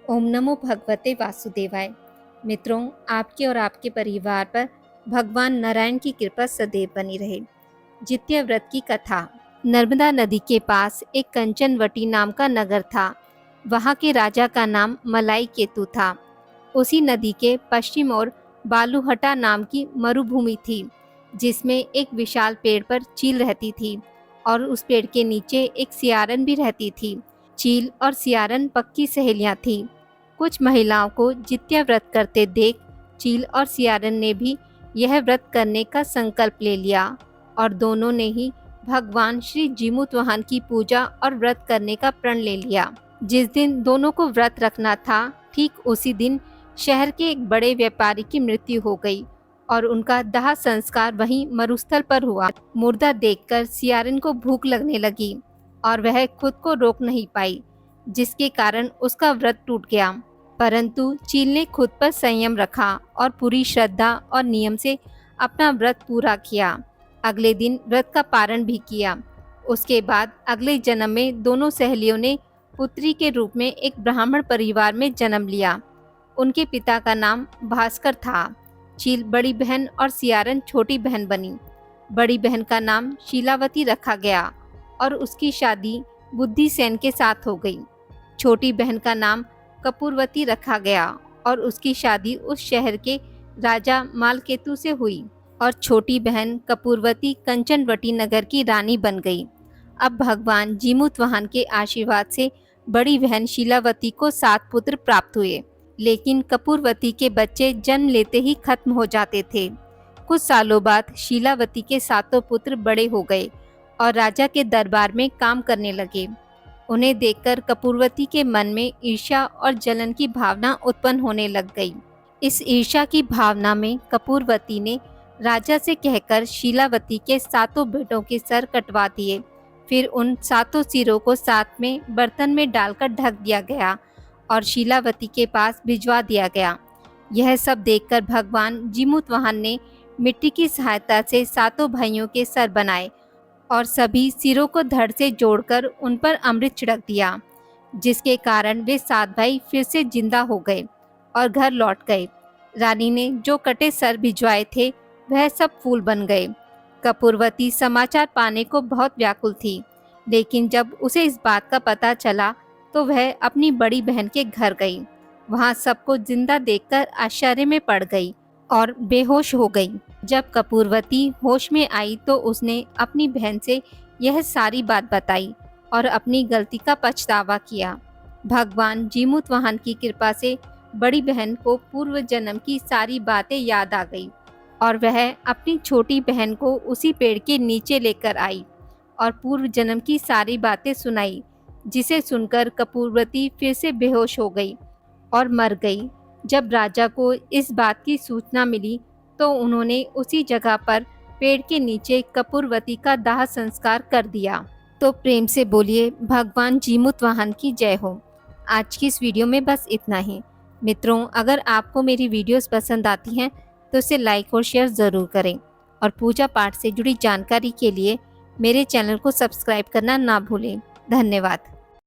ओम नमो भगवते वासुदेवाय। मित्रों, आपके और आपके परिवार पर भगवान नारायण की कृपा सदैव बनी रहे। जित्या व्रत की कथा। नर्मदा नदी के पास एक कंचनवटी नाम का नगर था। वहाँ के राजा का नाम मलाई केतु था। उसी नदी के पश्चिम ओर बालूहटा नाम की मरुभूमि थी, जिसमें एक विशाल पेड़ पर चील रहती थी और उस पेड़ के नीचे एक सियारन भी रहती थी। चील और सियारन पक्की सहेलियां थीं। कुछ महिलाओं को जित्या व्रत करते देख चील और सियारन ने भी यह व्रत करने का संकल्प ले लिया और दोनों ने ही भगवान श्री जीमूतवाहन की पूजा और व्रत करने का प्रण ले लिया। जिस दिन दोनों को व्रत रखना था, ठीक उसी दिन शहर के एक बड़े व्यापारी की मृत्यु हो गई और उनका दाह संस्कार वहीं मरुस्थल पर हुआ। मुर्दा देखकर सियारन को भूख लगने लगी और वह खुद को रोक नहीं पाई, जिसके कारण उसका व्रत टूट गया। परंतु चील ने खुद पर संयम रखा और पूरी श्रद्धा और नियम से अपना व्रत पूरा किया। अगले दिन व्रत का पारण भी किया। उसके बाद अगले जन्म में दोनों सहेलियों ने पुत्री के रूप में एक ब्राह्मण परिवार में जन्म लिया। उनके पिता का नाम भास्कर था। चील बड़ी बहन और सियारन छोटी बहन बनी। बड़ी बहन का नाम शीलावती रखा गया और उसकी शादी बुद्धिसेन के साथ हो गई। छोटी बहन का नाम कपूरवती रखा गया और उसकी शादी उस शहर के राजा मालकेतु से हुई और छोटी बहन कपूरवती कंचनवटी नगर की रानी बन गई। अब भगवान जीमूतवाहन के आशीर्वाद से बड़ी बहन शीलावती को 7 पुत्र प्राप्त हुए, लेकिन कपूरवती के बच्चे जन्म लेते ही खत्म हो जाते थे। कुछ सालों बाद शीलावती के 7 पुत्र बड़े हो गए और राजा के दरबार में काम करने लगे। उन्हें देखकर कपूरवती के मन में ईर्ष्या और जलन की भावना उत्पन्न होने लग गई। इस ईर्ष्या की भावना में कपूरवती ने राजा से कहकर शीलावती के 7 बेटों के सर कटवा दिए। फिर उन 7 सिरों को साथ में बर्तन में डालकर ढक दिया गया और शीलावती के पास भिजवा दिया गया। यह सब देखकर भगवान जीमूतवाहन ने मिट्टी की सहायता से 7 भाइयों के सर बनाए और सभी सिरों को धड़ से जोड़कर उन पर अमृत छिड़क दिया, जिसके कारण वे 7 भाई फिर से जिंदा हो गए और घर लौट गए। रानी ने जो कटे सर भिजवाए थे वह सब फूल बन गए। कपूरवती समाचार पाने को बहुत व्याकुल थी, लेकिन जब उसे इस बात का पता चला तो वह अपनी बड़ी बहन के घर गई। वहां सबको जिंदा देखकर आश्चर्य में पड़ गई और बेहोश हो गई। जब कपूरवती होश में आई तो उसने अपनी बहन से यह सारी बात बताई और अपनी गलती का पछतावा किया। भगवान जीमूतवाहन की कृपा से बड़ी बहन को पूर्व जन्म की सारी बातें याद आ गई और वह अपनी छोटी बहन को उसी पेड़ के नीचे लेकर आई और पूर्व जन्म की सारी बातें सुनाई, जिसे सुनकर कपूरवती फिर से बेहोश हो गई और मर गई। जब राजा को इस बात की सूचना मिली तो उन्होंने उसी जगह पर पेड़ के नीचे कपूरवती का दाह संस्कार कर दिया। तो प्रेम से बोलिए भगवान जीमूतवाहन की जय हो। आज की इस वीडियो में बस इतना ही। मित्रों, अगर आपको मेरी वीडियोस पसंद आती हैं तो इसे लाइक और शेयर ज़रूर करें और पूजा पाठ से जुड़ी जानकारी के लिए मेरे चैनल को सब्सक्राइब करना ना भूलें। धन्यवाद।